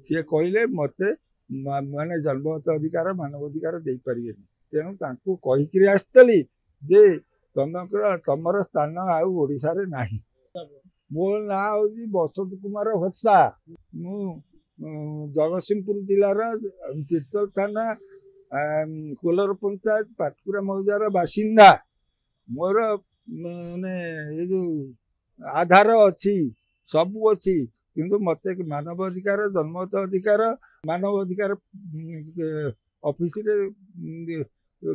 सी कहले मत माने जन्मगत अधिकार मानवाधिकार दे पारे तेणु कहीकि आसली जे तुमर स्थान आशार ना मो ना हूँ बसंत कुमार होता मु जगतसिंहपुर जिलार तीर्थल थाना कोलर पंचायत पाटकुरा मौजार बासिंदा मोर माने ये जो आधार अच्छी सबू अच्छी किंतु मत मानव अधिकार जन्मगत अधिकार मानव अधिकार ऑफिस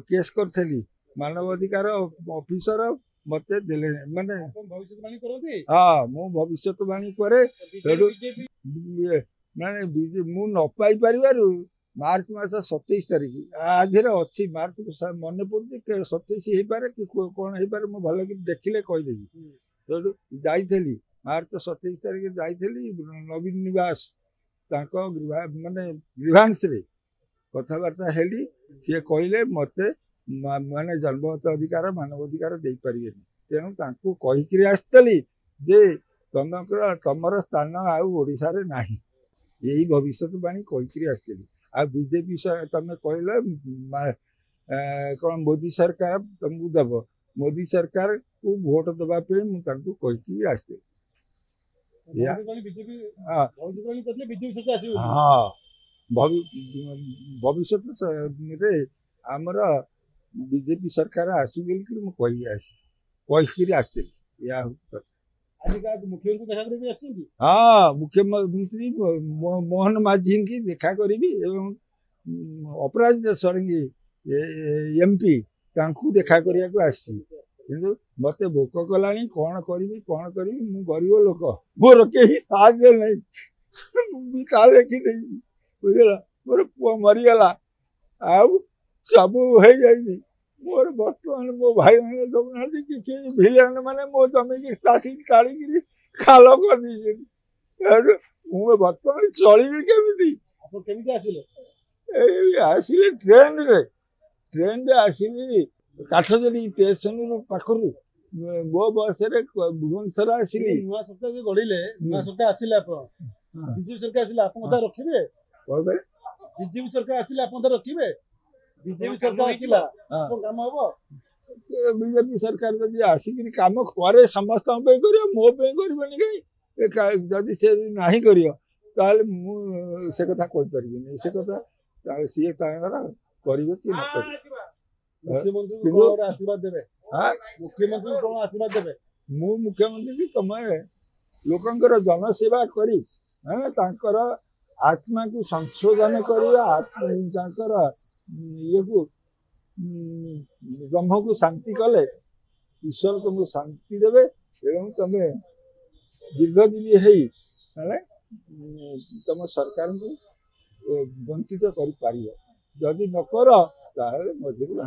केस करी मानव अधिकार ऑफिसर मत देले माने हाँ मु भविष्यवाणी करे माने मु न पाई परिवार मार्च मास 27 तारीख आज अच्छी मार्च मन पड़े 27 हो पारे कि कौन हो पारे मुझे भल कि देखिले कहीदेवी तो जाइली मार्च 27 तारीख जाइली नवीन निवास माने ग्रीभांस कथबार्ता हेली सी कहले मत माने जन्मगत अधिकार मानवाधिकार दे पारे तेणु कहीकि आसली जे तुमर स्थान आशार ना यही भविष्यवाणी कहीकि आसली आ बीजेपी तुम कहल कौन मोदी सरकार तुमको दब मोदी सरकार को भोट दवाई मुझे कहीकि आसती हाँ भविष्य आमर बीजेपी सरकार आसू बोल कहीकि आसती या मुख्यमंत्री हाँ मुख्यमंत्री मोहन माझी की देखा करी अपराजिता षडंगी एमपी देखा करने को आसी कि मत भोक कला कौन करी मु गरीब लोक मोर कहीं साहय नहीं देखी बुझल मोर पुआ मरीगला आउ सब हो जाए मोर बर्तमान मो भाई मैंने दौना कि भिलेन मैंने मो जमी की तासी काढ़ी खाल कर मुझे बर्तमान चलि केमी आसिले ट्रेन रे आसिली काठजोड़ी स्टेशन पाखर मो बस भुवनेश्वर आसिली नुआ सरकार गढ़िले नुआ सरकार आसिले बीजेपी सरकार आसिले आप रखिए बीजेपी सरकार आसिले आप रखिए बीजेपी सरकार आसिला काम हम बीजेपी सरकार जब आसिक कम करे समस्त कर मो कर जदि से ना कर से कथा कहीपर से कथा सी करेंगे कि आशीर्वाद देवे मुख्यमंत्री कौन आशीर्वाद देवे मु मुख्यमंत्री तुम लोकंर जनसेवा करी आत्मा को संशोधन कर ये को ब्रह्म को शांति कले ईश्वर तुमको शांति देवे एवं तुम दीर्घदिनी है तुम सरकार को वंचित कर जदि नकर मजबूर